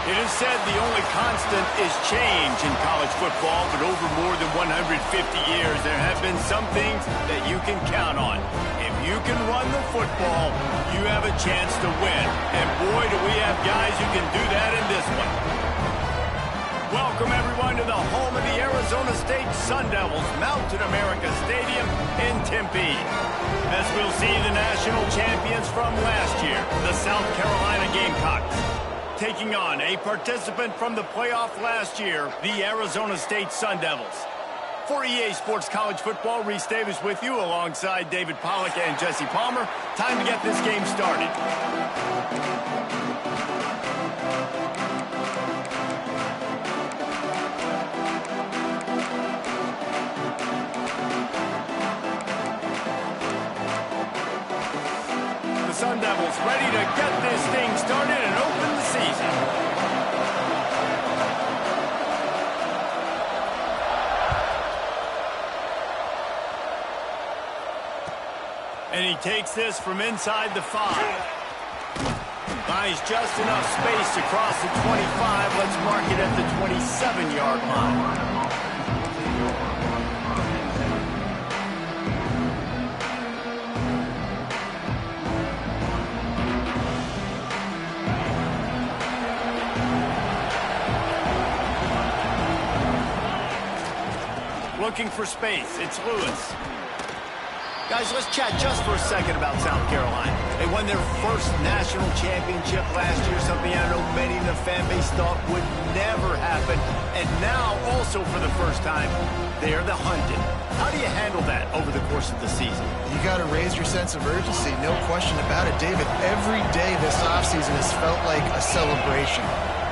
It is said the only constant is change in college football, but over more than 150 years, there have been some things that you can count on. If you can run the football, you have a chance to win. And boy, do we have guys who can do that in this one. Welcome, everyone, to the home of the Arizona State Sun Devils, Mountain America Stadium in Tempe. As we'll see the national champions from last year, the South Carolina Gamecocks, taking on a participant from the playoff last year, the Arizona State Sun Devils. For EA Sports College Football, Reese Davis with you alongside David Pollack and Jesse Palmer. Time to get this game started. The Sun Devils ready to get this thing started and open the season. And he takes this from inside the 5. Buys just enough space across the 25. Let's mark it at the 27-yard line. Looking for space. It's Lewis. Guys, let's chat just for a second about South Carolina. They won their first national championship last year, something I know many in the fan base thought would never happen. And now, also for the first time, they're the hunted. How do you handle that over the course of the season? You got to raise your sense of urgency, no question about it, David. Every day this offseason has felt like a celebration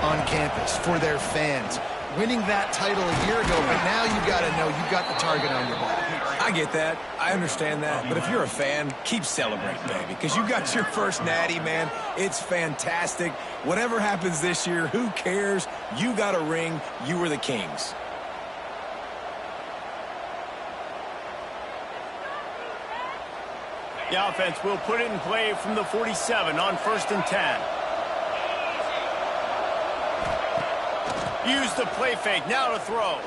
on campus for their fans. Winning that title a year ago, but now you got to know you've got the target on your back. I get that. I understand that. But if you're a fan, keep celebrating, baby, because you got your first natty, man. It's fantastic. Whatever happens this year, who cares? You got a ring. You were the Kings. The offense will put it in play from the 47 on 1st and 10. Use the play fake, now to throw.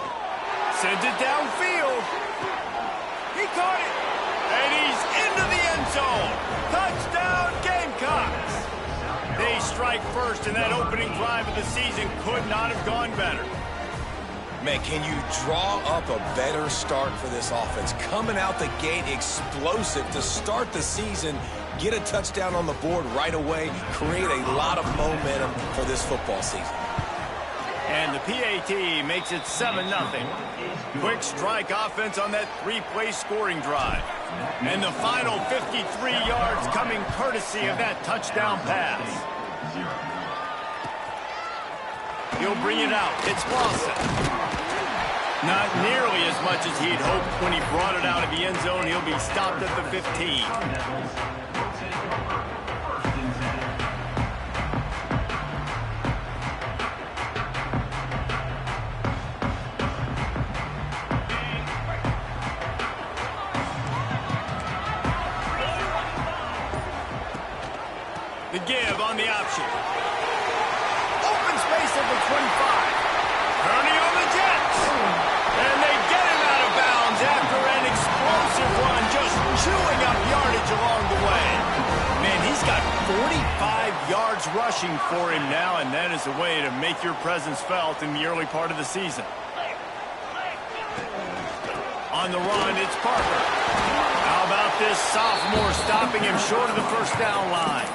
Sends it downfield. He caught it. And he's into the end zone. Touchdown, Gamecocks. They strike first, and that opening drive of the season could not have gone better. Man, can you draw up a better start for this offense? Coming out the gate explosive to start the season, get a touchdown on the board right away, create a lot of momentum for this football season. And the PAT makes it 7-0. Quick strike offense on that 3-play scoring drive. And the final 53 yards coming courtesy of that touchdown pass. He'll bring it out. It's Lawson. Not nearly as much as he'd hoped when he brought it out of the end zone. He'll be stopped at the 15. The give on the option. Open space at the 25. Kearney on the Jets. And they get him out of bounds after an explosive run, just chewing up yardage along the way. Man, he's got 45 yards rushing for him now, and that is a way to make your presence felt in the early part of the season. On the run, it's Parker. How about this sophomore stopping him short of the first down line?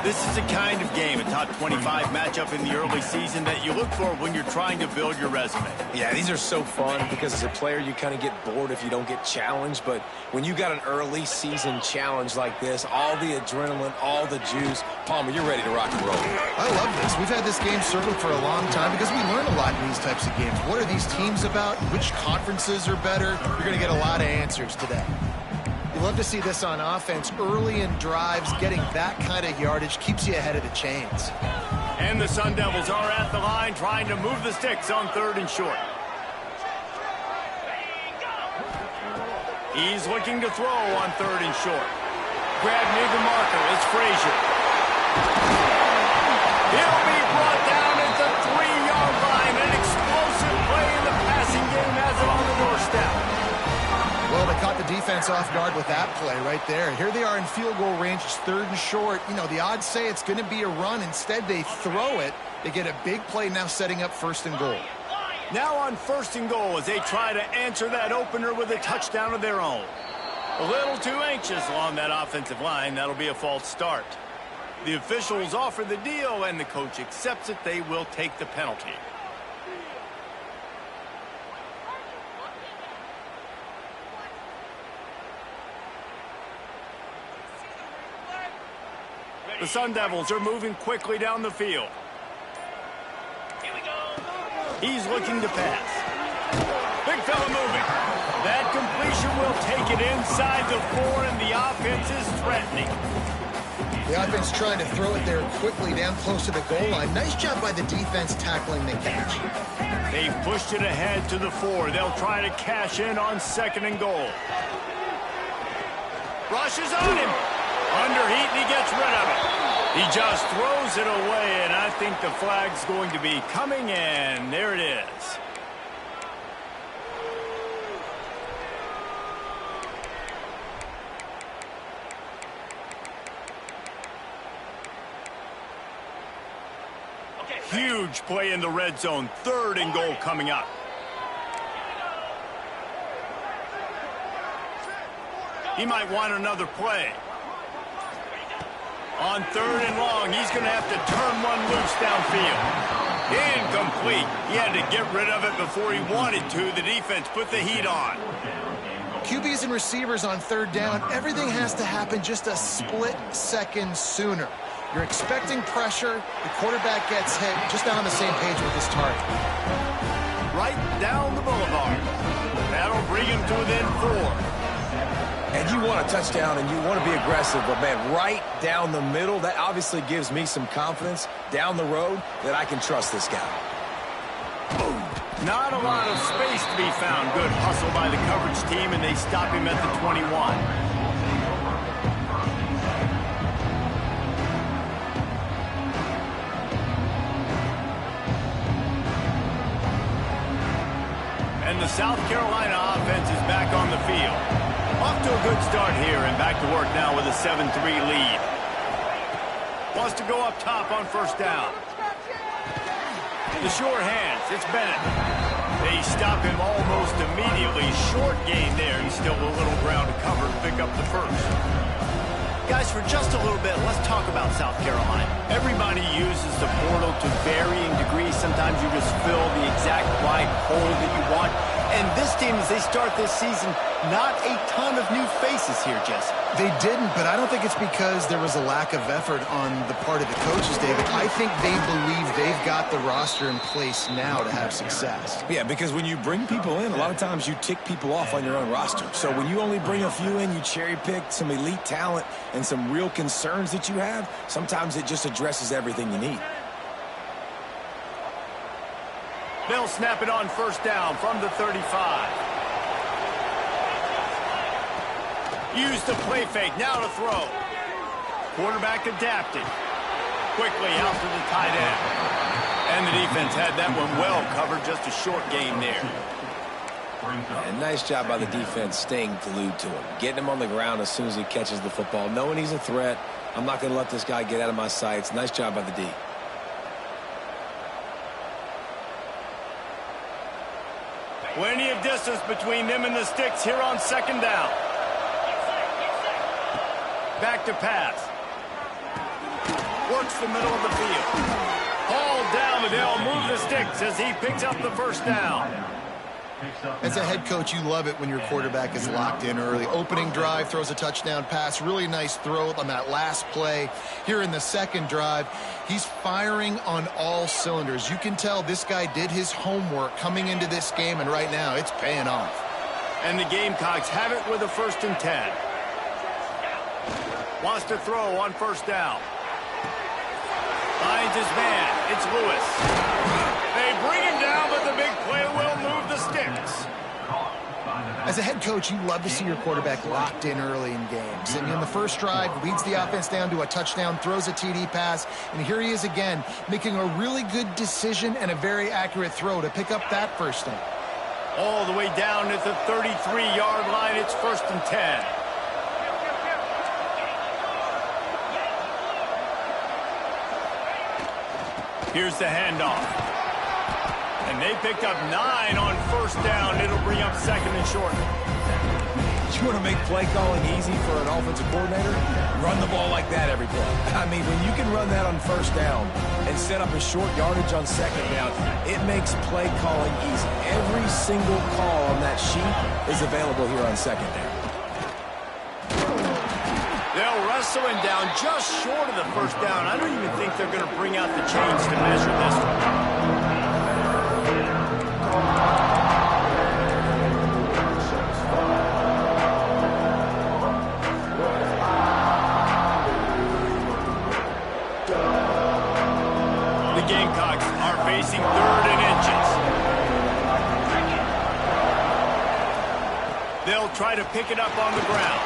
This is the kind of game, a top 25 matchup in the early season that you look for when you're trying to build your resume. Yeah, these are so fun because as a player, you kind of get bored if you don't get challenged. But when you got an early season challenge like this, all the adrenaline, all the juice, Palmer, you're ready to rock and roll. I love this. We've had this game circled for a long time because we learn a lot in these types of games. What are these teams about? Which conferences are better? You're going to get a lot of answers today. You love to see this on offense. Early in drives, getting that kind of yardage keeps you ahead of the chains. And the Sun Devils are at the line trying to move the sticks on 3rd and short. He's looking to throw on 3rd and short. Grab near the marker. It's Frazier. He'll be brought down at defense off guard with that play right there. Here they are in field goal range. It's 3rd and short. You know, the odds say it's going to be a run. Instead, they throw it. They get a big play now setting up 1st and goal. Now on 1st and goal as they try to answer that opener with a touchdown of their own. A little too anxious along that offensive line. That'll be a false start. The officials offer the deal, and the coach accepts it. They will take the penalty. The Sun Devils are moving quickly down the field. He's looking to pass. Big fella moving. That completion will take it inside the 4, and the offense is threatening. The offense trying to throw it there quickly down close to the goal line. Nice job by the defense tackling the catch. They've pushed it ahead to the 4. They'll try to cash in on 2nd and goal. Rushes on him. Under heat, and he gets rid of it. He just throws it away, and I think the flag's going to be coming in. There it is. Huge play in the red zone. 3rd and goal coming up. He might want another play. On 3rd and long, he's going to have to turn one loose downfield. Incomplete. He had to get rid of it before he wanted to. The defense put the heat on. QBs and receivers on 3rd down, everything has to happen just a split second sooner. You're expecting pressure. The quarterback gets hit. Just not on the same page with his target. Right down the boulevard. That'll bring him to within 4. And you want a touchdown and you want to be aggressive, but, man, right down the middle, that obviously gives me some confidence down the road that I can trust this guy. Boom. Not a lot of space to be found. Good hustle by the coverage team, and they stop him at the 21. And the South Carolina offense is back on the field. Off to a good start here, and back to work now with a 7-3 lead. Wants to go up top on 1st down. The short hands, it's Bennett. They stop him almost immediately. Short gain there, and still a little ground to cover to pick up the 1st. Guys, for just a little bit, let's talk about South Carolina. Everybody uses the portal to varying degrees. Sometimes you just fill the exact wide hole that you want. And this team, as they start this season, not a ton of new faces here, Jesse. They didn't, but I don't think it's because there was a lack of effort on the part of the coaches, David. I think they believe they've got the roster in place now to have success. Yeah, because when you bring people in, a lot of times you tick people off on your own roster. So when you only bring a few in, you cherry pick some elite talent and some real concerns that you have, sometimes it just addresses everything you need. They'll snap it on 1st down from the 35. Use the play fake, now to throw. Quarterback adapted. Quickly out to the tight end. And the defense had that one well covered, just a short game there. And nice job by the defense staying glued to him. Getting him on the ground as soon as he catches the football. Knowing he's a threat, I'm not going to let this guy get out of my sights. Nice job by the D. Plenty of distance between them and the sticks here on 2nd down. Back to pass. Works the middle of the field. Hauled down, and they'll move the sticks as he picks up the 1st down. As a head coach, you love it when your quarterback is locked in early. Opening drive, throws a touchdown pass. Really nice throw on that last play. Here in the 2nd drive, he's firing on all cylinders. You can tell this guy did his homework coming into this game, and right now it's paying off. And the Gamecocks have it with a 1st and 10. Wants to throw on 1st down. Finds his man. It's Lewis. They bring him down, but the big play will move the sticks. As a head coach, you love to see your quarterback locked in early in games. And in the 1st drive, leads the offense down to a touchdown, throws a TD pass, and here he is again, making a really good decision and a very accurate throw to pick up that 1st down. All the way down at the 33-yard line. It's 1st and 10. Here's the handoff. And they picked up 9 on 1st down. It'll bring up 2nd and short. You want to make play calling easy for an offensive coordinator? Run the ball like that every play. I mean, when you can run that on 1st down and set up a short yardage on 2nd down, it makes play calling easy. Every single call on that sheet is available here on 2nd down. They'll wrestle him down just short of the 1st down. I don't even think they're going to bring out the chains to measure this one. The Gamecocks are facing 3rd and inches. They'll try to pick it up on the ground.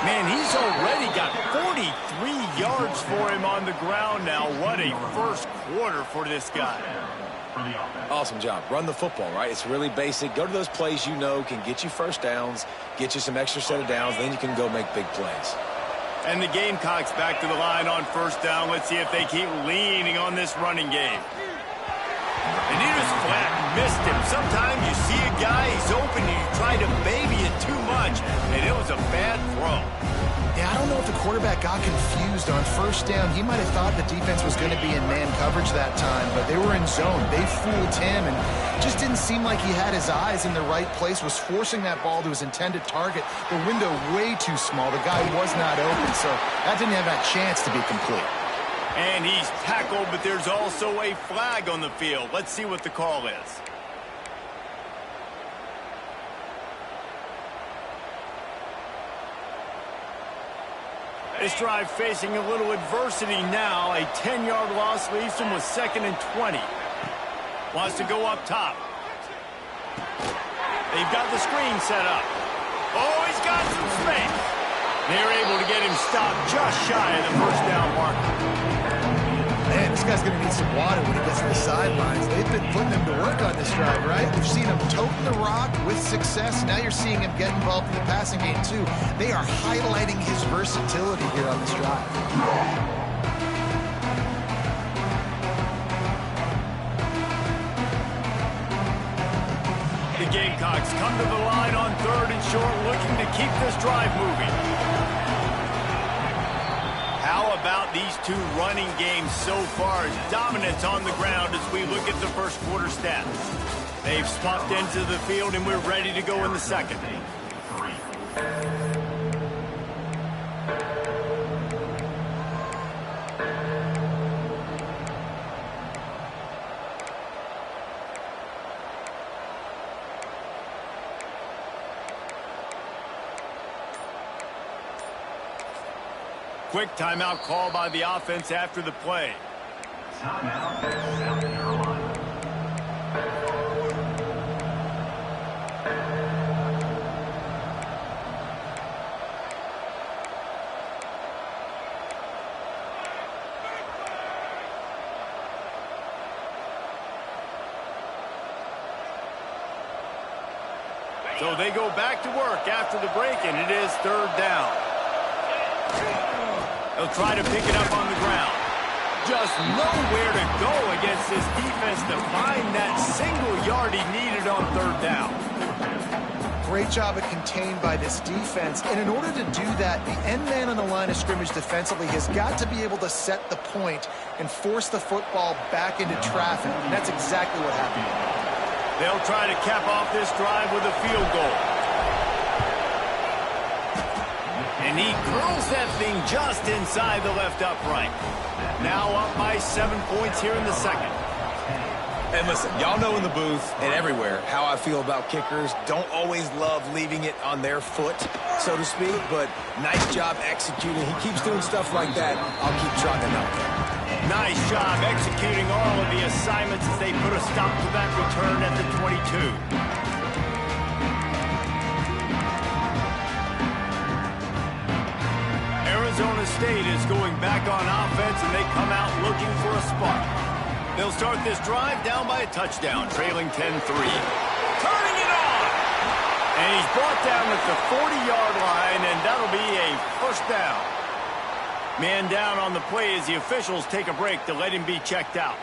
Man, he's already got 43 yards for him on the ground now. What a first quarter for this guy. Awesome job. Run the football, right? It's really basic. Go to those plays you know can get you 1st downs, get you some extra set of downs, then you can go make big plays. And the Gamecocks back to the line on 1st down. Let's see if they keep leaning on this running game. And he just flat missed him. Sometimes you see a guy, he's open, and you try to baby it too much, and it was a bad throw. Yeah, I don't know if the quarterback got confused on 1st down. He might have thought the defense was going to be in man coverage that time, but they were in zone. They fooled him, and just didn't seem like he had his eyes in the right place, was forcing that ball to his intended target. The window way too small. The guy was not open, so that didn't have that chance to be complete. And he's tackled, but there's also a flag on the field. Let's see what the call is. This drive facing a little adversity now. A 10-yard loss leaves him with 2nd and 20. Wants to go up top. They've got the screen set up. Oh, he's got some space. They're able to get him stopped just shy of the 1st down marker. Man, this guy's going to need some water when he gets to the sidelines. They've been putting him to work on this drive, right? We've seen him toting the rock with success. Now you're seeing him get involved in the passing game, too. They are highlighting his versatility here on this drive. The Gamecocks come to the line on 3rd and short, looking to keep this drive moving. How about these two running games so far? Dominance on the ground as we look at the first quarter stats. They've swapped into the field, and we're ready to go in the 2nd. Quick timeout call by the offense after the play. Timeout, South Carolina. So they go back to work after the break, and it is 3rd down. They'll try to pick it up on the ground. Just nowhere to go against this defense to find that single yard he needed on 3rd down. Great job of contained by this defense. And in order to do that, the end man on the line of scrimmage defensively has got to be able to set the point and force the football back into traffic. And that's exactly what happened. They'll try to cap off this drive with a field goal. And he curls that thing just inside the left upright. Now up by 7 points here in the 2nd. And listen, y'all know in the booth and everywhere how I feel about kickers. Don't always love leaving it on their foot, so to speak, but nice job executing. He keeps doing stuff like that. I'll keep trotting him out there. Nice job executing all of the assignments as they put a stop to that return at the 22. Arizona State is going back on offense, and they come out looking for a spark. They'll start this drive down by a touchdown, trailing 10-3. turning it on. And he's brought down at the 40-yard line, and that'll be a first down. Man down on the play as the officials take a break to let him be checked out.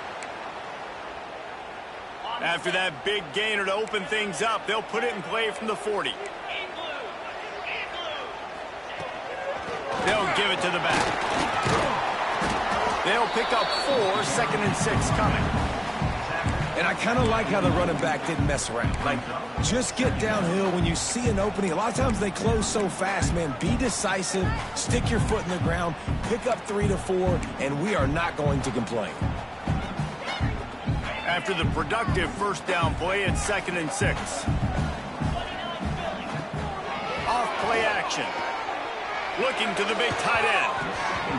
After that big gainer to open things up, they'll put it in play from the 40. They'll give it to the back. They'll pick up 4, 2nd and 6 coming. And I kind of like how the running back didn't mess around. Like, just get downhill when you see an opening. A lot of times they close so fast, man. Be decisive, stick your foot in the ground, pick up 3 to 4, and we are not going to complain. After the productive first down play, it's 2nd and 6. Off play action. Looking to the big tight end.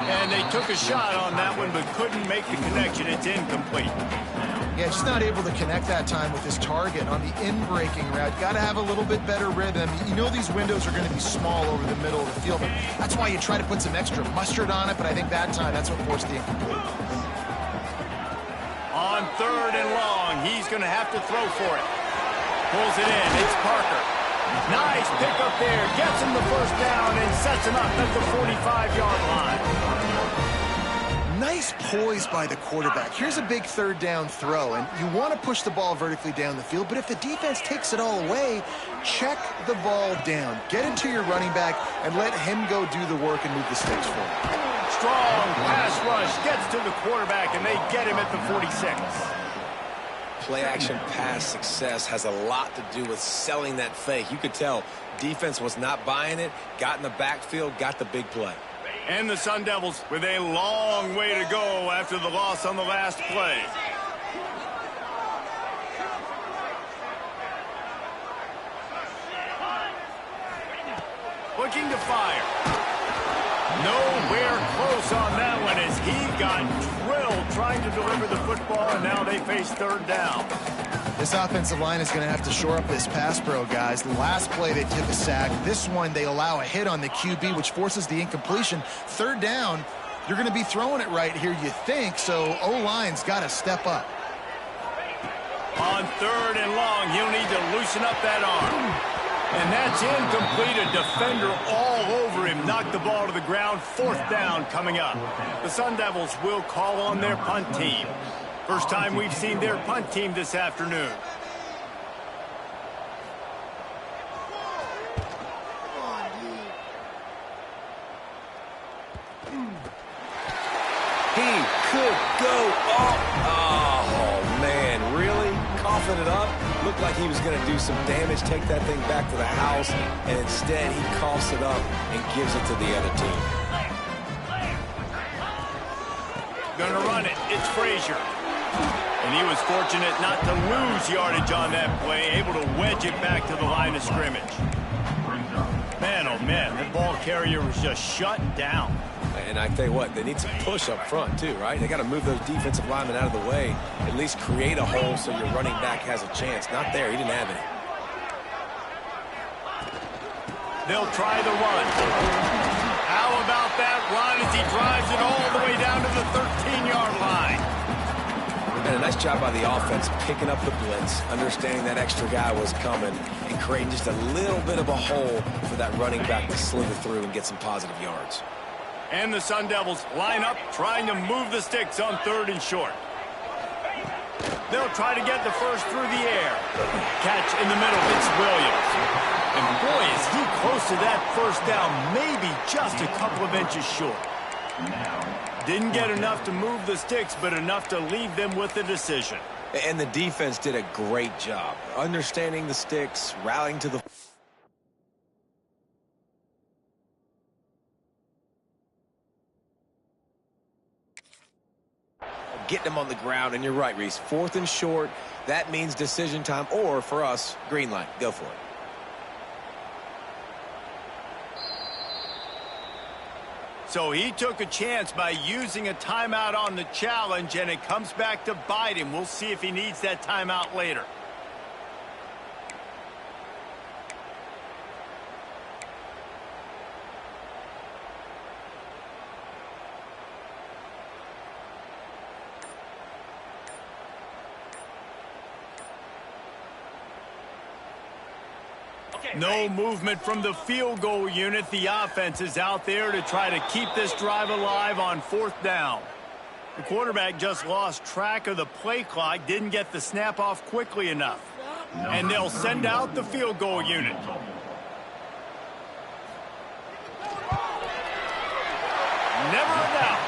And they took a shot on that one, but couldn't make the connection. It's incomplete. Yeah, just not able to connect that time with his target on the in-breaking route. Got to have a little bit better rhythm. You know these windows are going to be small over the middle of the field, but that's why you try to put some extra mustard on it, but I think that time that's what forced the incomplete. On 3rd and long, he's going to have to throw for it. Pulls it in. It's Parker. Nice pickup there. Gets him the first down and sets him up at the 45-yard line. Nice poise by the quarterback. Here's a big 3rd down throw, and you want to push the ball vertically down the field, but if the defense takes it all away, check the ball down. Get it to your running back and let him go do the work and move the sticks forward. Strong pass rush gets to the quarterback, and they get him at the 46. Play-action pass success has a lot to do with selling that fake. You could tell defense was not buying it, got in the backfield, got the big play. And the Sun Devils with a long way to go after the loss on the last play. Looking to fire. Nowhere close on that one as he got drilled trying to deliver the football, and now they face 3rd down. This offensive line is going to have to shore up this pass pro, guys. The last play they took a sack. This one they allow a hit on the QB, which forces the incompletion. 3rd down, you're going to be throwing it right here, you think, so O-line's got to step up. On 3rd and long, he'll need to loosen up that arm. And that's incomplete. A defender all over him. Knocked the ball to the ground. 4th down coming up. The Sun Devils will call on their punt team. First time we've seen their punt team this afternoon. He could go off. Oh, man, really? Coughing it up? Looked like he was going to do some damage, take that thing back to the house, and instead he coughs it up and gives it to the other team. Gonna run it. It's Frazier. And he was fortunate not to lose yardage on that play, able to wedge it back to the line of scrimmage. Man, oh man, the ball carrier was just shut down. And I tell you what, they need some push up front too, right? They got to move those defensive linemen out of the way, at least create a hole so your running back has a chance. Not there, he didn't have any. They'll try the run. How about that run as he drives it all the way down to the 13-yard line? And a nice job by the offense picking up the blitz, understanding that extra guy was coming, and creating just a little bit of a hole for that running back to slither through and get some positive yards. And the Sun Devils line up, trying to move the sticks on 3rd and short. They'll try to get the first through the air. Catch in the middle, it's Williams. And boy, is he close to that first down, maybe just a couple of inches short. Didn't get enough to move the sticks, but enough to leave them with the decision. And the defense did a great job, understanding the sticks, rallying to the... getting them on the ground, and you're right, Reese. 4th and short, that means decision time, or for us, green light. Go for it. So he took a chance by using a timeout on the challenge, and it comes back to bite him. We'll see if he needs that timeout later. No movement from the field goal unit. The offense is out there to try to keep this drive alive on 4th down. The quarterback just lost track of the play clock, didn't get the snap off quickly enough. And they'll send out the field goal unit. Never a doubt.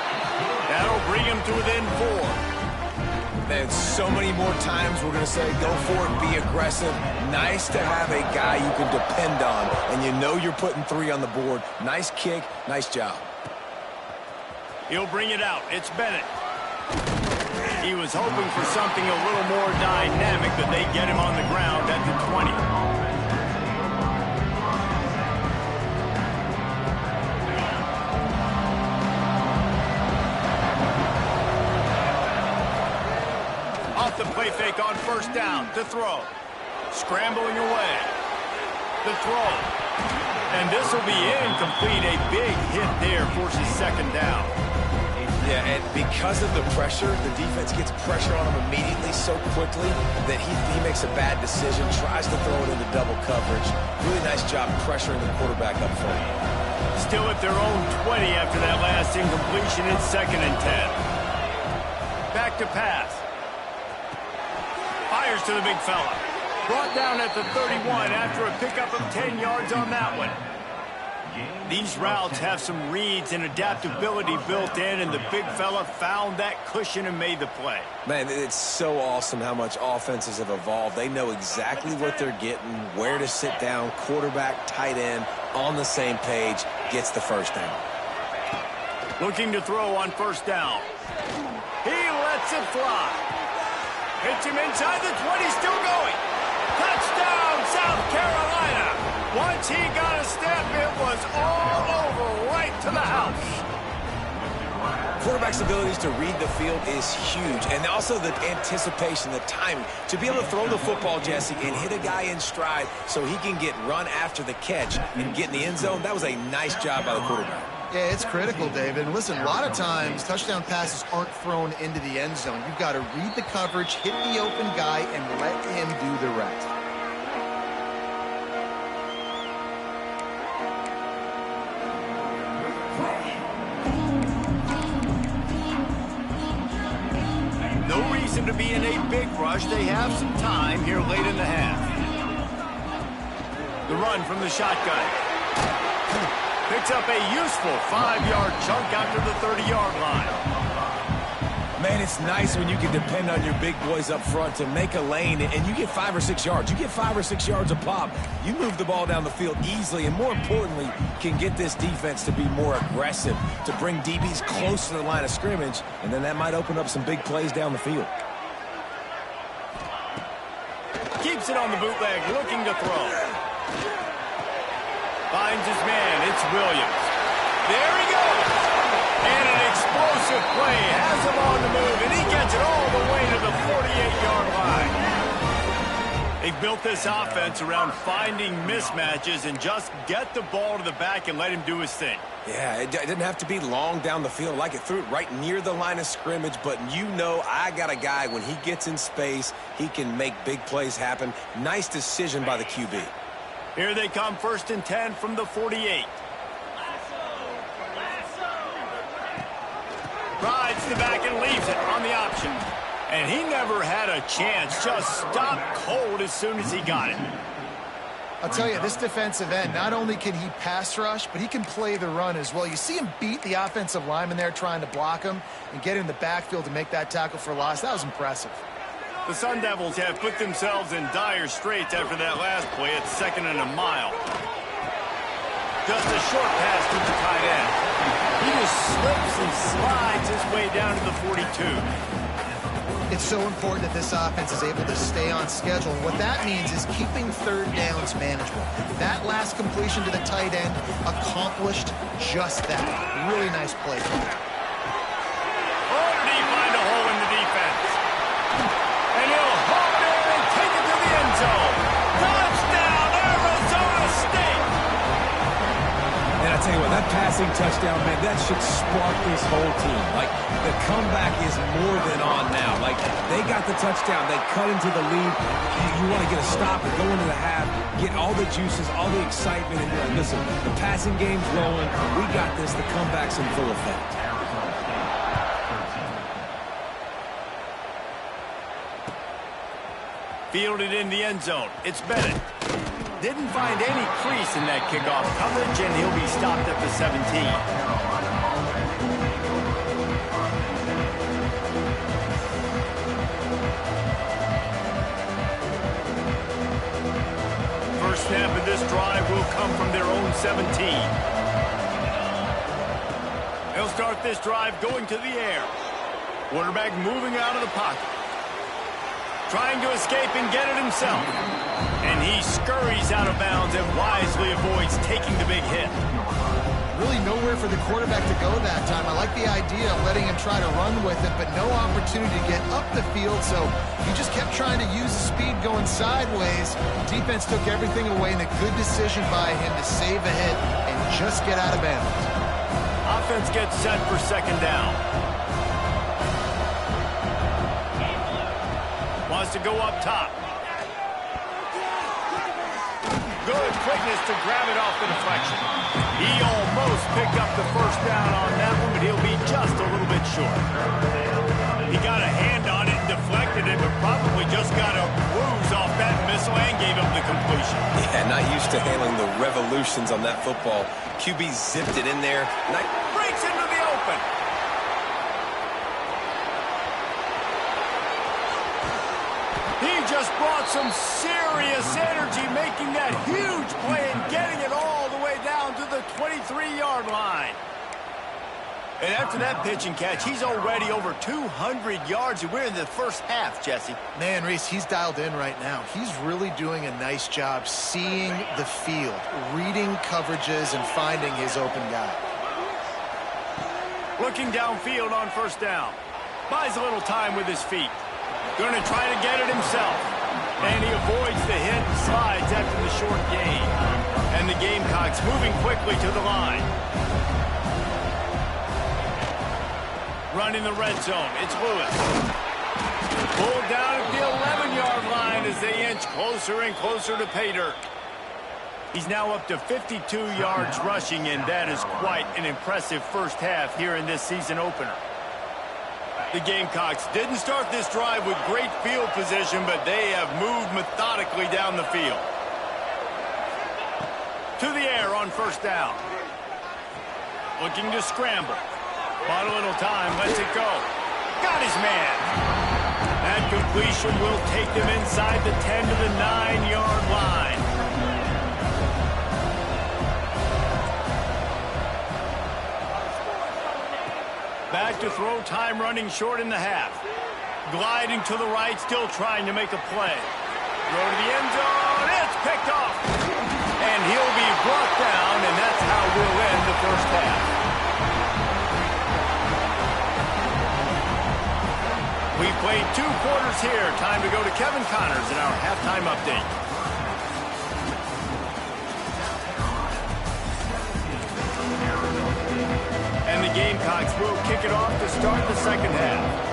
That'll bring him to within 4. Man, so many more times we're going to say go for it, be aggressive. Nice to have a guy you can depend on, and you know you're putting 3 on the board. Nice kick, nice job. He'll bring it out. It's Bennett. He was hoping for something a little more dynamic, but they get him on the ground at the 20. Off the play fake on 1st down to throw. Scrambling away. The throw. And this will be incomplete. A big hit there forces 2nd down. Yeah, and because of the pressure, the defense gets pressure on him immediately so quickly that he makes a bad decision, tries to throw it into double coverage. Really nice job pressuring the quarterback up front. Still at their own 20 after that last incompletion. It's 2nd and 10. Back to pass. Fires to the big fella. Brought down at the 31 after a pickup of 10 yards on that one. These routes have some reads and adaptability built in, and the big fella found that cushion and made the play. Man, it's so awesome how much offenses have evolved. They know exactly what they're getting, where to sit down, quarterback, tight end, on the same page, gets the 1st down. Looking to throw on 1st down. He lets it fly. Hits him inside the 20, still going. Touchdown, South Carolina. Once he got a step, it was all over, right to the house. Quarterback's abilities to read the field is huge, and also the anticipation, the timing. To be able to throw the football, Jesse, and hit a guy in stride so he can get run after the catch and get in the end zone, that was a nice job by the quarterback. Yeah, it's critical, David. And listen, a lot of times touchdown passes aren't thrown into the end zone. You've got to read the coverage, hit the open guy, and let him do the rest. No reason to be in a big rush. They have some time here late in the half. The run from the shotgun. Picks up a useful 5-yard chunk after the 30-yard line. Man, it's nice when you can depend on your big boys up front to make a lane, and you get 5 or 6 yards. You get 5 or 6 yards a pop. You move the ball down the field easily, and more importantly, can get this defense to be more aggressive, to bring DBs close to the line of scrimmage, and then that might open up some big plays down the field. Keeps it on the bootleg, looking to throw. Finds his man. It's Williams. There he goes. And an explosive play. Has him on the move, and he gets it all the way to the 48-yard line. They built this offense around finding mismatches and just get the ball to the back and let him do his thing. Yeah, it didn't have to be long down the field. Like it threw it right near the line of scrimmage, but you know I got a guy, when he gets in space, he can make big plays happen. Nice decision by the QB. Here they come, 1st and 10 from the 48. Rides the back and leaves it on the option. And he never had a chance, just stopped cold as soon as he got it. I'll tell you, this defensive end, not only can he pass rush, but he can play the run as well. You see him beat the offensive lineman there trying to block him and get in the backfield to make that tackle for loss. That was impressive. The Sun Devils have put themselves in dire straits after that last play at 2nd and a mile. Just a short pass to the tight end. He just slips and slides his way down to the 42. It's so important that this offense is able to stay on schedule. And what that means is keeping 3rd downs manageable. That last completion to the tight end accomplished just that. Really nice play. Oh, did he find a hole in the defense? And he'll hop in and take it to the end zone. Touchdown, Arizona State! And I tell you what, that passing touchdown, man, that should spark this whole team. Like, the comeback is more than on now. Like, they got the touchdown. They cut into the lead. You want to get a stop and go into the half, get all the juices, all the excitement, and you're like, listen, the passing game's rolling. We got this. The comeback's in full effect. Fielded in the end zone. It's Bennett. Didn't find any crease in that kickoff coverage, and he'll be stopped at the 17. First snap of this drive will come from their own 17. They'll start this drive going to the air. Quarterback moving out of the pocket. Trying to escape and get it himself. And he scurries out of bounds and wisely avoids taking the big hit. Really nowhere for the quarterback to go that time. I like the idea of letting him try to run with it, but no opportunity to get up the field, so he just kept trying to use the speed going sideways. Defense took everything away, and a good decision by him to save a hit and just get out of bounds. Offense gets set for second down. Wants to go up top. Good quickness to grab it off the deflection. He almost picked up the first down on that one, but he'll be just a little bit short. He got a hand on it and deflected it, but probably just got a bruise off that missile and gave him the completion. Yeah, not used to handling the revolutions on that football. QB zipped it in there. Breaks into the open. He just brought some serious energy, making that huge play and getting it all the way down to the 23-yard line. And after that pitch and catch, he's already over 200 yards, and we're in the first half, Jesse. Man, Reese, he's dialed in right now. He's really doing a nice job seeing the field, reading coverages, and finding his open guy. Looking downfield on first down. Buys a little time with his feet. Going to try to get it himself. And he avoids the hit and slides after the short gain. And the Gamecocks moving quickly to the line. Running the red zone. It's Lewis. Pulled down at the 11-yard line as they inch closer and closer to pay dirt. He's now up to 52 yards rushing, and that is quite an impressive first half here in this season opener. The Gamecocks didn't start this drive with great field position, but they have moved methodically down the field. To the air on first down. Looking to scramble. Bought a little time, lets it go. Got his man. That completion will take them inside the 10 to the 9-yard line. Back to throw, time running short in the half. Gliding to the right, still trying to make a play. Throw to the end zone, it's picked off. And he'll be brought down, and that's how we'll end the first half. We played 2 quarters here. Time to go to Kevin Connors in our halftime update. And the Gamecocks will kick it off to start the second half.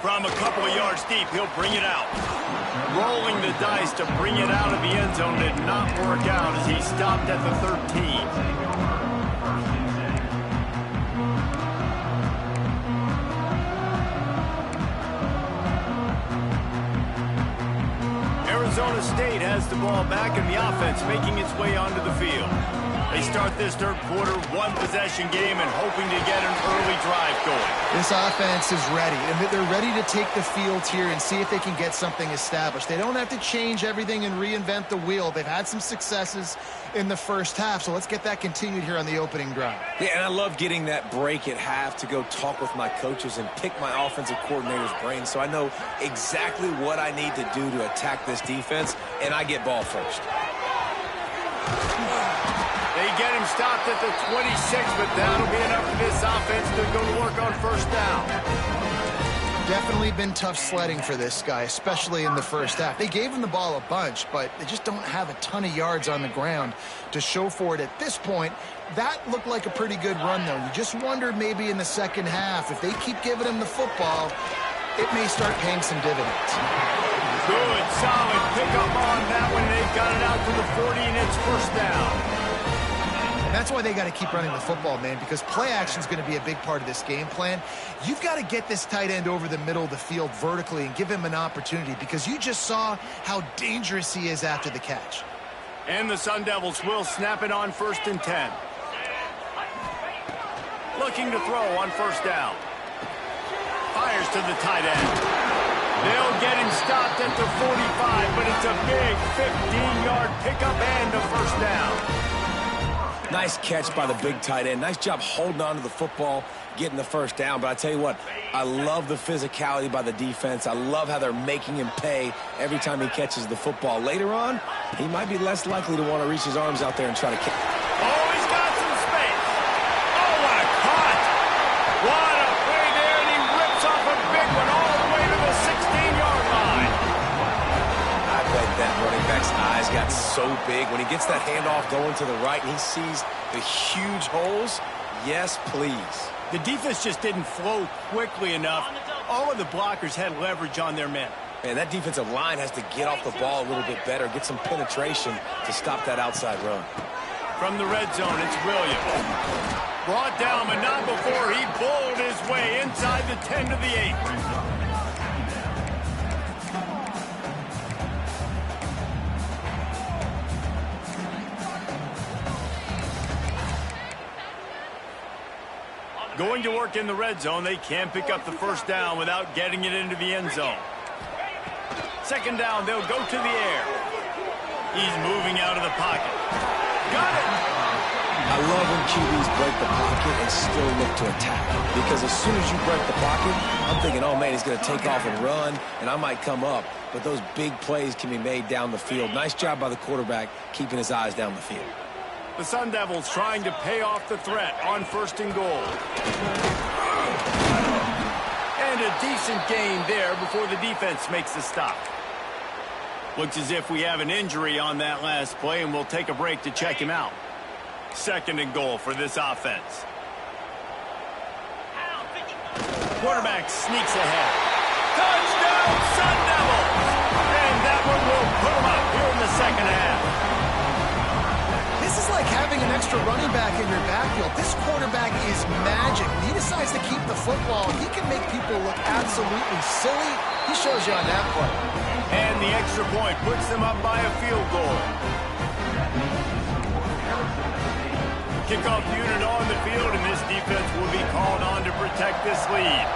From a couple of yards deep, he'll bring it out. Rolling the dice to bring it out of the end zone did not work out as he stopped at the 13. Arizona State has the ball back, and the offense making its way onto the field. They start this third quarter, 1-possession game, and hoping to get an early drive going. This offense is ready, and they're ready to take the field here and see if they can get something established. They don't have to change everything and reinvent the wheel. They've had some successes in the first half, so let's get that continued here on the opening drive. Yeah, and I love getting that break at half to go talk with my coaches and pick my offensive coordinator's brain so I know exactly what I need to do to attack this defense, and I get ball first. They get him stopped at the 26, but that'll be enough for this offense to go to work on first down. Definitely been tough sledding for this guy, especially in the first half. They gave him the ball a bunch, but they just don't have a ton of yards on the ground to show for it at this point. That looked like a pretty good run, though. You just wonder maybe in the second half, if they keep giving him the football, it may start paying some dividends. Good, solid pickup on that one. They've got it out to the 40, and it's first down. And that's why they got to keep running the football, man, because play action is going to be a big part of this game plan. You've got to get this tight end over the middle of the field vertically and give him an opportunity, because you just saw how dangerous he is after the catch. And the Sun Devils will snap it on 1st and 10. Looking to throw on first down. Fires to the tight end. They'll get him stopped at the 45, but it's a big 15-yard pickup and a first down. Nice catch by the big tight end. Nice job holding on to the football, getting the first down. But I tell you what, I love the physicality by the defense. I love how they're making him pay every time he catches the football. Later on, he might be less likely to want to reach his arms out there and try to catch. Oh, he's got some space. Oh, what a cut. What a play there, and he rips off a big one all the way to the 16-yard line. I bet that running back's eyes got so big when he gets that handoff going to the right and he sees the huge holes. Yes, please. The defense just didn't flow quickly enough. All of the blockers had leverage on their men. Man, that defensive line has to get off the ball a little bit better, get some penetration to stop that outside run. From the red zone, it's Williams. Brought down, but not before he bowled his way inside the 10 to the 8. Going to work in the red zone. They can't pick up the first down without getting it into the end zone. Second down, they'll go to the air. He's moving out of the pocket. Got it! I love when QBs break the pocket and still look to attack. Because as soon as you break the pocket, I'm thinking, oh man, he's going to take off and run, and I might come up. But those big plays can be made down the field. Nice job by the quarterback keeping his eyes down the field. The Sun Devils trying to pay off the threat on 1st and goal. And a decent gain there before the defense makes the stop. Looks as if we have an injury on that last play, and we'll take a break to check him out. 2nd and goal for this offense. Quarterback sneaks ahead. Touchdown, Sun Devils! And that one will put them up here in the second half. This is like having an extra running back in your backfield. This quarterback is magic. When he decides to keep the football, he can make people look absolutely silly. He shows you on that play. And the extra point puts them up by a field goal. Kickoff unit on the field, and this defense will be called on to protect this lead.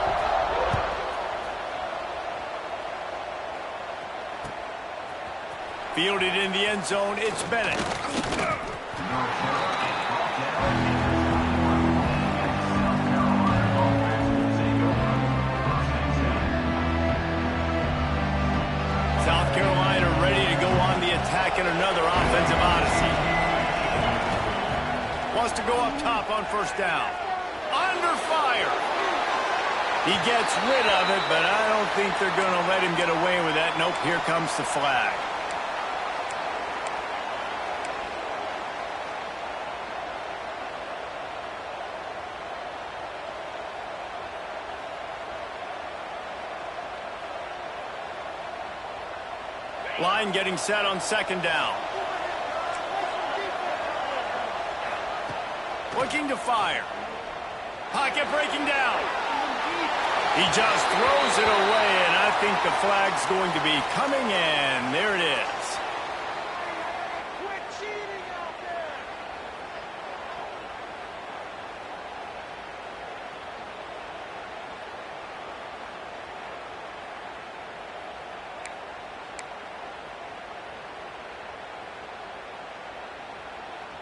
Fielded in the end zone, it's Bennett. South Carolina ready to go on the attack in another offensive odyssey. Wants to go up top on first down. Under fire. He gets rid of it, but I don't think they're going to let him get away with that. Nope, here comes the flag. Line getting set on 2nd down. Looking to fire. Pocket breaking down. He just throws it away, and I think the flag's going to be coming, and there it is. Quit cheating out there.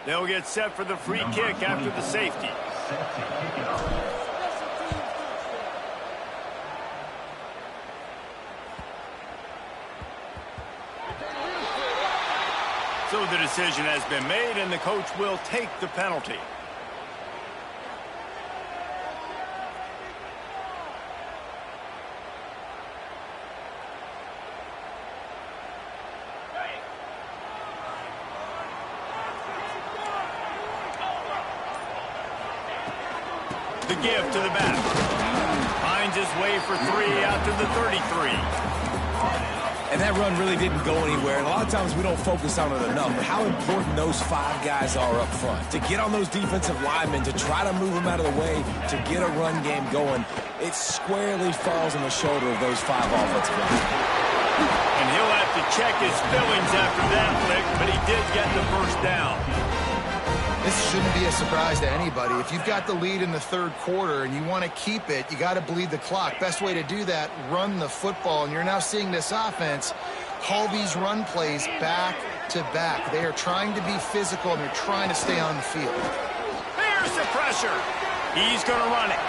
They'll get set for the free kick after the safety. So the decision has been made, and the coach will take the penalty. The give to the back. Finds his way for 3 out to the 33. And that run really didn't go anywhere. And a lot of times we don't focus on it enough. But how important those 5 guys are up front. To get on those defensive linemen, to try to move them out of the way, to get a run game going, it squarely falls on the shoulder of those 5 offensive linemen. And he'll have to check his feelings after that flick, but he did get the first down. This shouldn't be a surprise to anybody. If you've got the lead in the third quarter and you want to keep it, you got to bleed the clock. Best way to do that, run the football. And you're now seeing this offense call these run plays back to back. They are trying to be physical, and they're trying to stay on the field. There's the pressure. He's going to run it.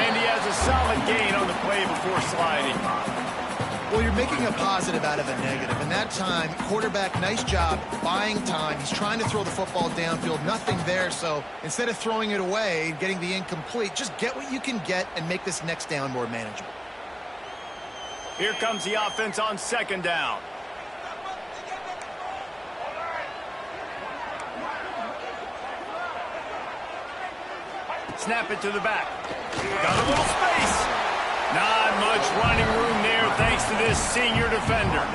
And he has a solid gain on the play before sliding. Well, you're making a positive out of a negative. And that time, quarterback, nice job buying time. He's trying to throw the football downfield. Nothing there. So instead of throwing it away, getting the incomplete, just get what you can get and make this next down more manageable. Here comes the offense on second down. Snap it to the back. Got a little space. Not much running room there thanks to this senior defender.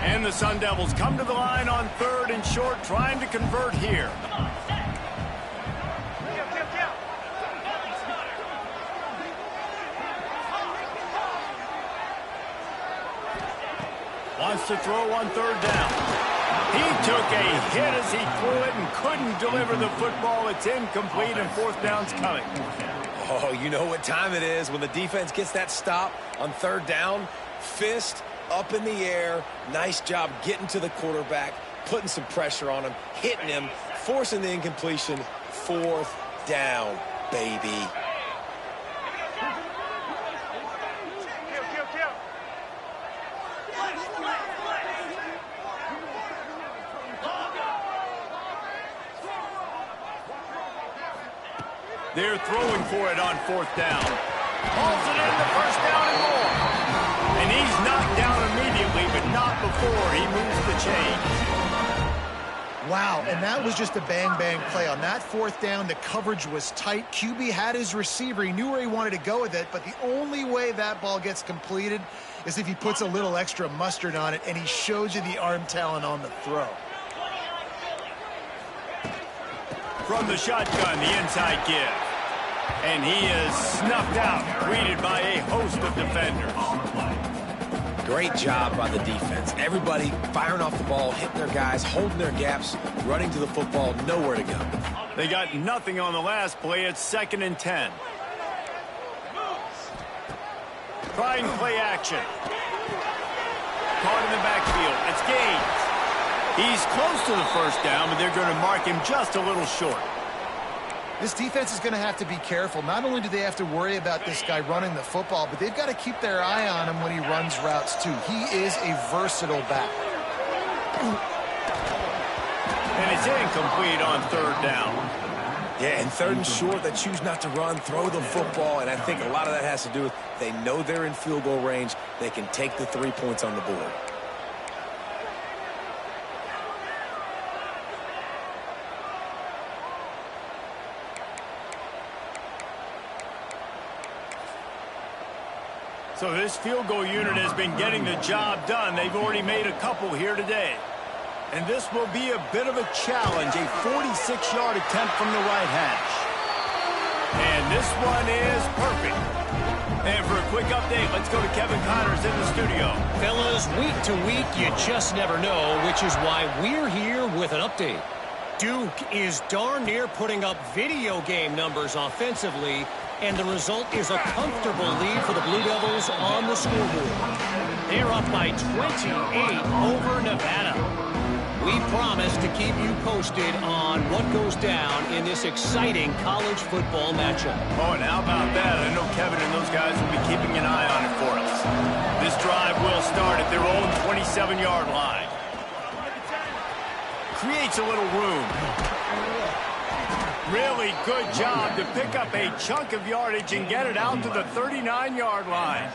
And the Sun Devils come to the line on 3rd and short, trying to convert here. Wants to throw on 3rd down. He took a hit as he threw it and couldn't deliver the football. It's incomplete, and 4th down's coming. Oh, you know what time it is when the defense gets that stop on 3rd down. Fist up in the air. Nice job getting to the quarterback, putting some pressure on him, hitting him, forcing the incompletion. 4th down, baby. They're throwing for it on 4th down. Hauls it in, the first down and more. And he's knocked down immediately, but not before he moves the chains. Wow, and that was just a bang-bang play. On that 4th down, the coverage was tight. QB had his receiver. He knew where he wanted to go with it, but the only way that ball gets completed is if he puts a little extra mustard on it, and he shows you the arm talent on the throw. From the shotgun, the inside give. And he is snuffed out, greeted by a host of defenders. Great job by the defense. Everybody firing off the ball, hitting their guys, holding their gaps, running to the football, nowhere to go. They got nothing on the last play. It's 2nd and 10. Trying play action. Caught in the backfield. It's Gaines. He's close to the first down, but they're going to mark him just a little short. This defense is going to have to be careful. Not only do they have to worry about this guy running the football, but they've got to keep their eye on him when he runs routes, too. He is a versatile back. And it's incomplete on 3rd down. Yeah, and 3rd and short, they choose not to run, throw the football, and I think a lot of that has to do with they know they're in field goal range. They can take the 3 points on the board. So this field goal unit has been getting the job done. They've already made a couple here today. And this will be a bit of a challenge, a 46-yard attempt from the right hash. And this one is perfect. And for a quick update, let's go to Kevin Connors in the studio. Fellas, week to week, you just never know, which is why we're here with an update. Duke is darn near putting up video game numbers offensively, and the result is a comfortable lead for the Blue Devils on the scoreboard. They're up by 28 over Nevada. We promise to keep you posted on what goes down in this exciting college football matchup. Oh, and how about that? I know Kevin and those guys will be keeping an eye on it for us. This drive will start at their own 27-yard line. Creates a little room. Really good job to pick up a chunk of yardage and get it out to the 39-yard line.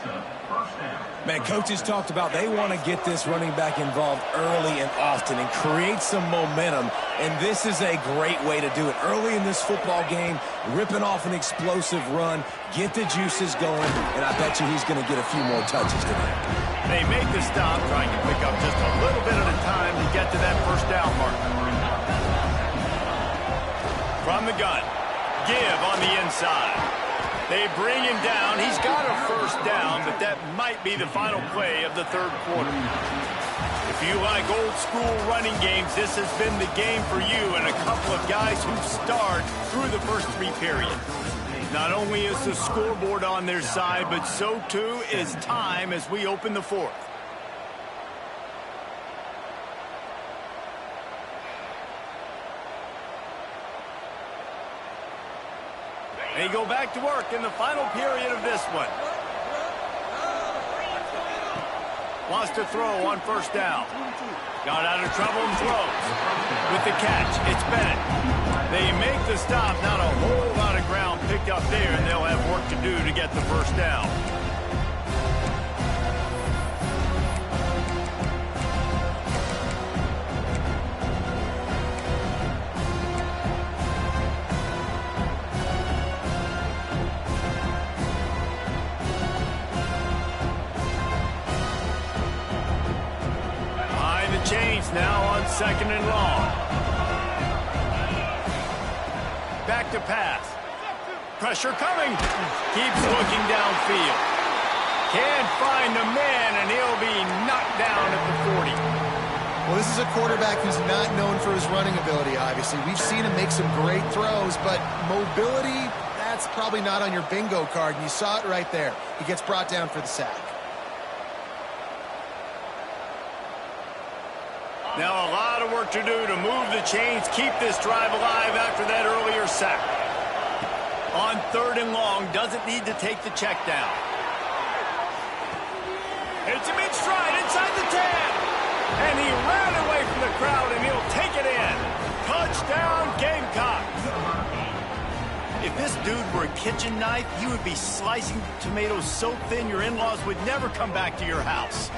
Man, coaches talked about they want to get this running back involved early and often and create some momentum, and this is a great way to do it. Early in this football game, ripping off an explosive run, get the juices going, and I bet you he's going to get a few more touches today. They make the stop, trying to pick up just a little bit at a time to get to that first down marker. From the gun, give on the inside. They bring him down. He's got a first down, but that might be the final play of the third quarter. If you like old school running games, this has been the game for you and a couple of guys who starred through the first three periods. Not only is the scoreboard on their side, but so too is time as we open the fourth. They go back to work in the final period of this one. Wants to throw on first down. Got out of trouble and throws. With the catch, it's Bennett. They make the stop. Not a whole lot of ground picked up there, and they'll have work to do to get the first down. Chains now on second and long. Back to pass. Pressure coming. Keeps looking downfield. Can't find a man, and he'll be knocked down at the 40. Well, this is a quarterback who's not known for his running ability, obviously. We've seen him make some great throws, but mobility, that's probably not on your bingo card, and you saw it right there. He gets brought down for the sack. Now a lot of work to do to move the chains, keep this drive alive after that earlier sack. On third and long, doesn't need to take the check down. Hits him in stride inside the 10. And he ran away from the crowd, and he'll take it in. Touchdown, Gamecocks. If this dude were a kitchen knife, you would be slicing tomatoes so thin your in-laws would never come back to your house.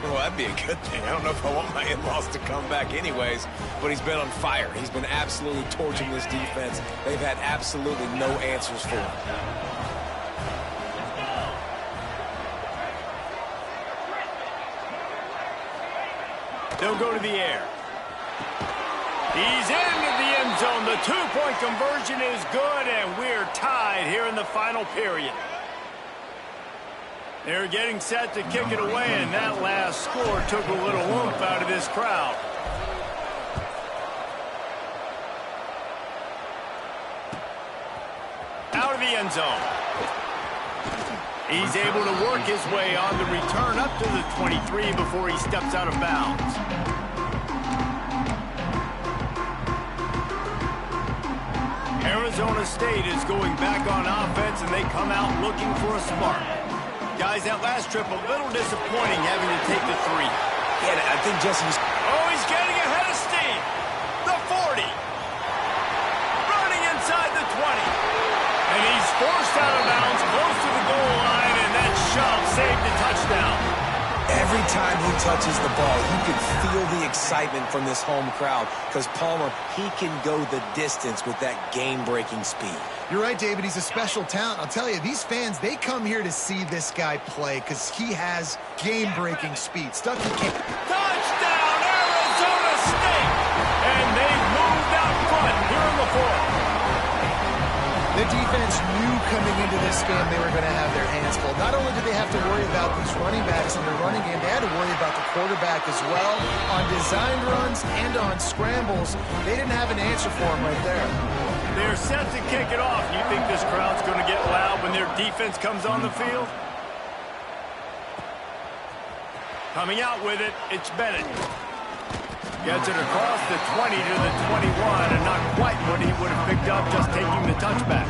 Well, that'd be a good thing. I don't know if I want my in-laws to come back anyways, but he's been on fire. He's been absolutely torching this defense. They've had absolutely no answers for him. They'll go to the air. He's into the end zone. The two-point conversion is good, and we're tied here in the final period. They're getting set to kick it away, and that last score took a little oomph out of this crowd. Out of the end zone. He's able to work his way on the return up to the 23 before he steps out of bounds. Arizona State is going back on offense, and they come out looking for a spark. Guys, that last trip a little disappointing having to take the 3. Yeah, I think Jesse's... Oh, he's getting ahead of steam. The 40. Running inside the 20. And he's forced out of bounds close to the goal line, and that shove saved the touchdown. Every time he touches the ball, you can feel the excitement from this home crowd because Palmer, he can go the distance with that game-breaking speed. You're right, David. He's a special talent. I'll tell you, these fans, they come here to see this guy play because he has game-breaking speed. Stuck in camp. Touchdown, Arizona State! And they've moved out front here in the fourth. The defense knew coming into this game they were going to have their hands full. Not only did they have to worry about these running backs in their running game, they had to worry about the quarterback as well. On designed runs and on scrambles, they didn't have an answer for him right there. They're set to kick it off. You think this crowd's going to get loud when their defense comes on the field? Coming out with it, it's Bennett. Gets it across the 20 to the 21, and not quite what he would have picked up just taking the touchback.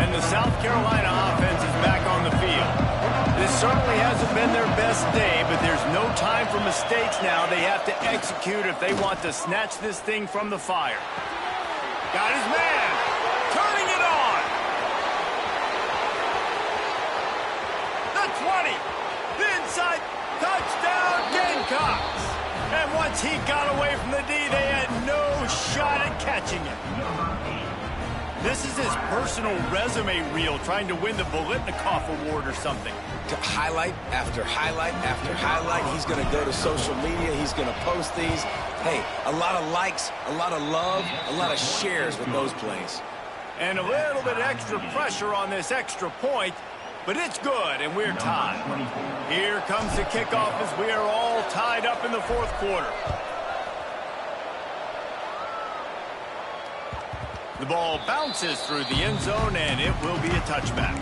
And the South Carolina offense is back on the field. This certainly hasn't been their best day, but there's no time for mistakes now. They have to execute if they want to snatch this thing from the fire. Got his man. Turning it on. The 20. The inside. Touchdown, Gamecocks. And once he got away from the D, they had no shot at catching him. This is his personal resume reel, trying to win the Bolitnikoff Award or something. Highlight after highlight after highlight. He's going to go to social media. He's going to post these. Hey, a lot of likes, a lot of love, a lot of shares with those plays. And a little bit extra pressure on this extra point, but it's good, and we're tied. Here comes the kickoff as we are all tied up in the fourth quarter. The ball bounces through the end zone, and it will be a touchback.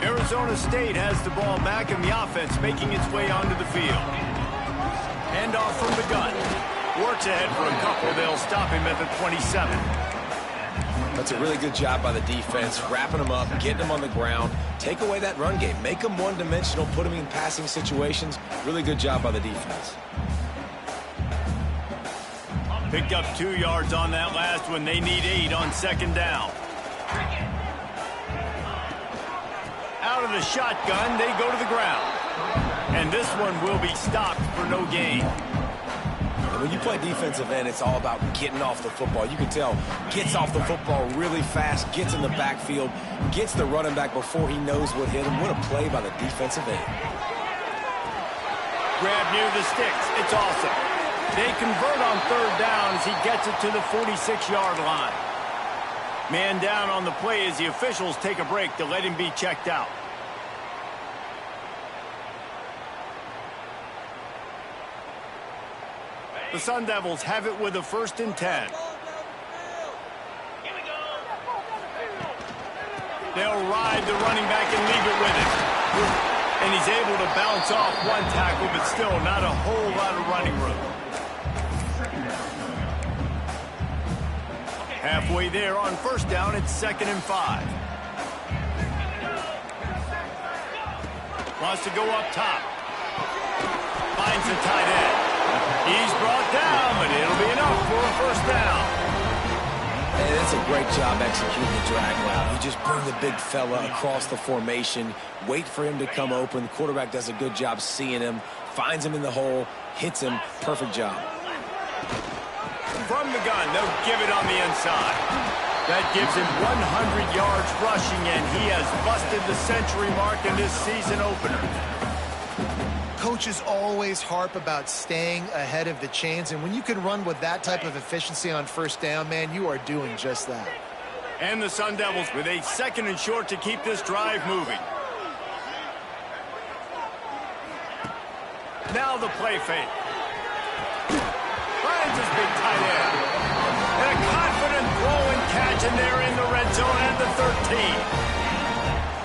Arizona State has the ball back in the offense, making its way onto the field. Handoff from the gun. Works ahead for a couple. They'll stop him at the 27. That's a really good job by the defense, wrapping him up, getting him on the ground. Take away that run game. Make him one-dimensional, put him in passing situations. Really good job by the defense. Picked up 2 yards on that last one. They need 8 on second down. Out of the shotgun, they go to the ground. And this one will be stopped for no gain. And when you play defensive end, it's all about getting off the football. You can tell, gets off the football really fast, gets in the backfield, gets the running back before he knows what hit him. What a play by the defensive end. Grab near the sticks. It's awesome. They convert on third down as he gets it to the 46-yard line. Man down on the play as the officials take a break to let him be checked out. The Sun Devils have it with a 1st and 10. They'll ride the running back and leave it with him. And he's able to bounce off one tackle, but still not a whole lot of running room. Halfway there on 1st down, it's 2nd and 5. Wants to go up top. Finds the tight end. He's brought down, but it'll be enough for a 1st down. And it's a great job executing the drag route. You just bring the big fella across the formation, wait for him to come open. The quarterback does a good job seeing him, finds him in the hole, hits him. Perfect job. From the gun, they'll give it on the inside. That gives him 100 yards rushing, and he has busted the century mark in this season opener. Coaches always harp about staying ahead of the chains, and when you can run with that type of efficiency on 1st down, man, you are doing just that. And the Sun Devils with a 2nd and short to keep this drive moving. Now the play fake. Finds his big tight end. And a confident throw and catch, and they're in the red zone at the 13.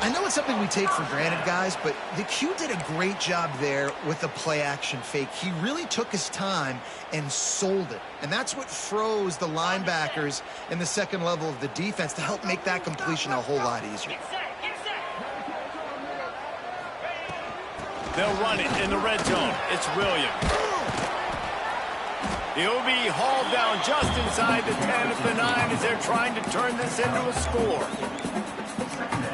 I know it's something we take for granted, guys, but the Q did a great job there with the play-action fake. He really took his time and sold it. And that's what froze the linebackers in the second level of the defense to help make that completion a whole lot easier. They'll run it in the red zone. It's Williams. He'll be hauled down just inside the 10 at the 9 as they're trying to turn this into a score.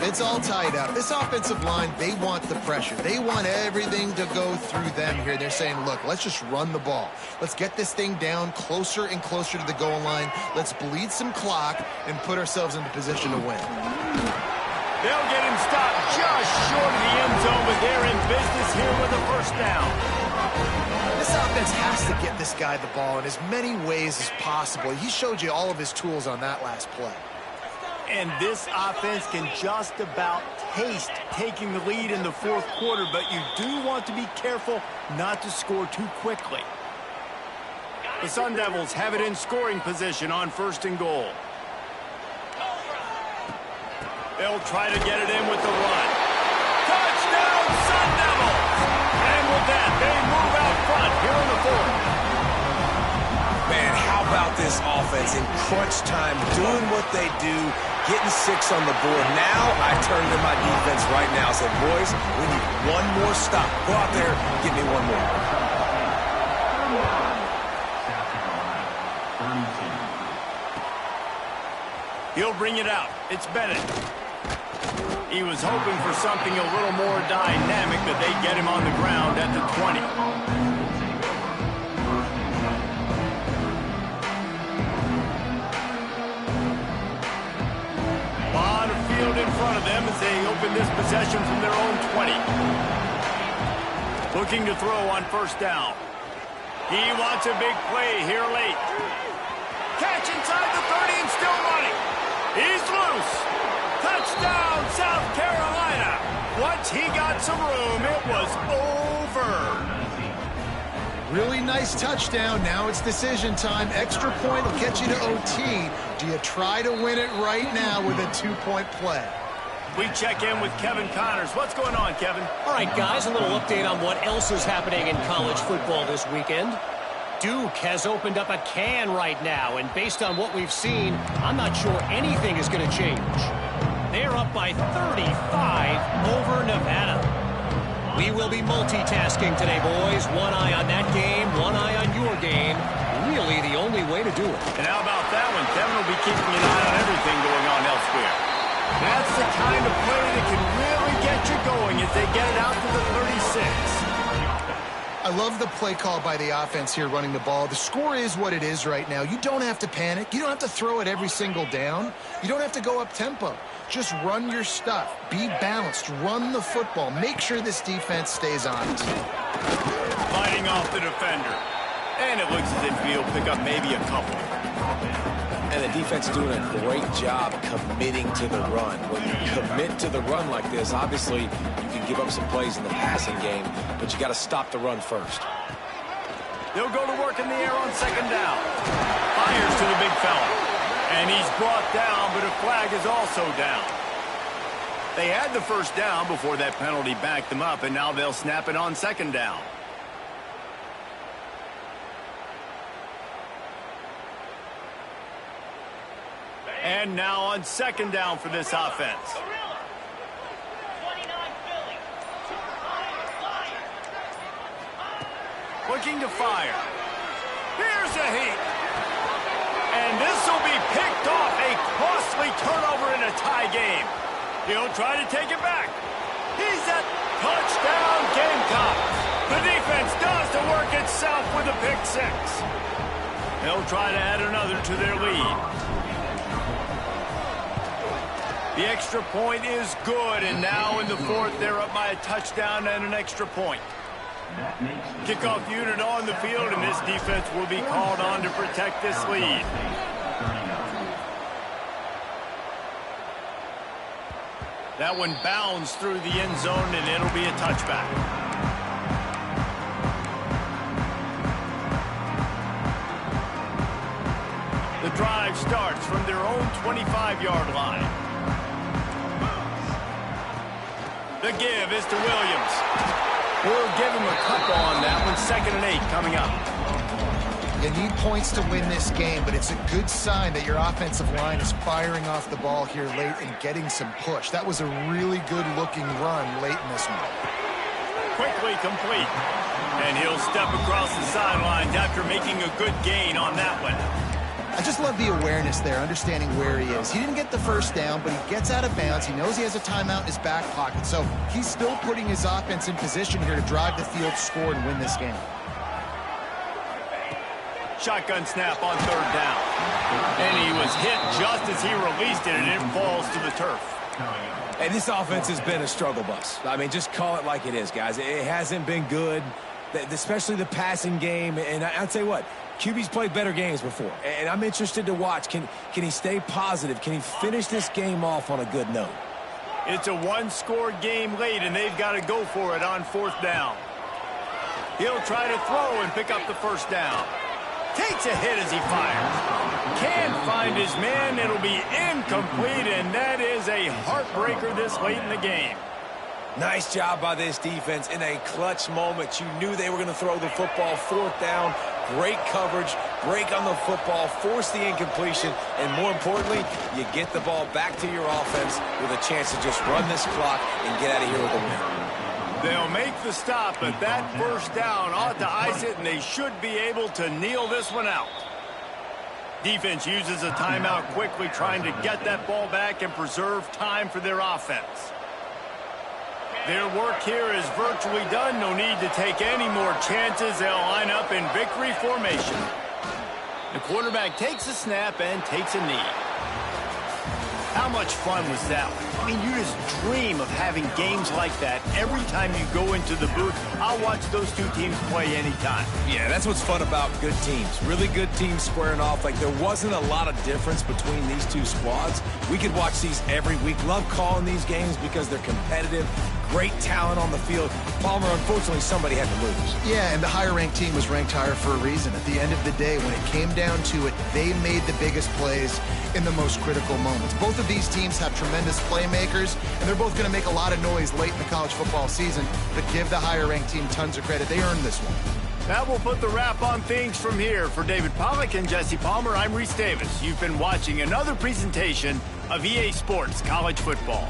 It's all tied up. This offensive line, they want the pressure. They want everything to go through them here. They're saying, look, let's just run the ball. Let's get this thing down closer and closer to the goal line. Let's bleed some clock and put ourselves into position to win. They'll get him stopped just short of the end zone, but they're in business here with a 1st down. This offense has to get this guy the ball in as many ways as possible. He showed you all of his tools on that last play. And this offense can just about taste taking the lead in the 4th quarter, but you do want to be careful not to score too quickly. The Sun Devils have it in scoring position on 1st and goal. They'll try to get it in with the run. this offense in crunch time, doing what they do, getting 6 on the board. Now I turn to my defense right now and say, boys, we need one more stop. Go out there, get me one more. He'll bring it out. It's Bennett. He was hoping for something a little more dynamic, that they'd get him on the ground at the 20. On a field in front of them as they open this possession from their own 20. Looking to throw on first down. He wants a big play here late. Catch inside the 30 and still running. He's loose. Touchdown, South Carolina. Once he got some room, it was over. Really nice touchdown. Now it's decision time. Extra point will get you to OT. Do you try to win it right now with a 2-point play? We check in with Kevin Connors. What's going on, Kevin? All right, guys, a little update on what else is happening in college football this weekend. Duke has opened up a can right now, and based on what we've seen, I'm not sure anything is going to change. They're up by 35 over Nevada. We will be multitasking today, boys. One eye on that game, one eye on your game. Really the only way to do it. And how about that one? Kevin will be keeping an eye on everything going on elsewhere. That's the kind of play that can really get you going as they get it out to the 36. I love the play call by the offense here running the ball. The score is what it is right now. You don't have to panic. You don't have to throw it every single down. You don't have to go up tempo. Just run your stuff. Be balanced. Run the football. Make sure this defense stays honest. Fighting off the defender. And it looks as if he'll pick up maybe a couple. And the defense is doing a great job committing to the run. When you commit to the run like this, obviously you can give up some plays in the passing game, but you got to stop the run first. They'll go to work in the air on second down. Fires to the big fella. And he's brought down, but a flag is also down. They had the first down before that penalty backed them up, and now they'll snap it on second down. And now on second down for this offense. Looking to fire. Here's a heat. And this will be picked off. A costly turnover in a tie game. He'll try to take it back. He's at touchdown Gamecocks. The defense does the work itself with a pick 6. They'll try to add another to their lead. The extra point is good, and now in the fourth, they're up by a touchdown and an extra point. Kickoff unit on the field, and this defense will be called on to protect this lead. That one bounds through the end zone, and it'll be a touchback. The drive starts from their own 25-yard line. The give is to Williams. We'll give him a couple on that one. 2nd and 8 coming up. You need points to win this game, but it's a good sign that your offensive line is firing off the ball here late and getting some push. That was a really good-looking run late in this one. Quickly complete. And he'll step across the sidelines after making a good gain on that one. I just love the awareness there, understanding where he is. He didn't get the first down, but he gets out of bounds. He knows he has a timeout in his back pocket, so he's still putting his offense in position here to drive the field, score, and win this game. Shotgun snap on 3rd down. And he was hit just as he released it, and it falls to the turf. And this offense has been a struggle bus. I mean, just call it like it is, guys. It hasn't been good, especially the passing game. And I'll tell you what, QB's played better games before, and I'm interested to watch. Can he stay positive? Can he finish this game off on a good note? It's a one-score game late, and they've got to go for it on 4th down. He'll try to throw and pick up the first down. Takes a hit as he fires. Can't find his man. It'll be incomplete, and that is a heartbreaker this late in the game. Nice job by this defense in a clutch moment. You knew they were going to throw the football. 4th down, great coverage, break on the football, force the incompletion, and more importantly, you get the ball back to your offense with a chance to just run this clock and get out of here with a win. They'll make the stop, but that first down ought to ice it, and they should be able to kneel this one out. Defense uses a timeout quickly, trying to get that ball back and preserve time for their offense. Their work here is virtually done. No need to take any more chances. They'll line up in victory formation. The quarterback takes a snap and takes a knee. How much fun was that? I mean, you just dream of having games like that every time you go into the booth. I'll watch those two teams play anytime. Yeah, that's what's fun about good teams. Really good teams squaring off. Like, there wasn't a lot of difference between these two squads. We could watch these every week. Love calling these games because they're competitive. Great talent on the field. Palmer, unfortunately, somebody had to lose. Yeah, and the higher-ranked team was ranked higher for a reason. At the end of the day, when it came down to it, they made the biggest plays in the most critical moments. Both of these teams have tremendous playmakers, and they're both going to make a lot of noise late in the college football season, but give the higher-ranked team tons of credit. They earned this one. That will put the wrap on things from here. For David Pollack and Jesse Palmer, I'm Reese Davis. You've been watching another presentation of EA Sports College Football.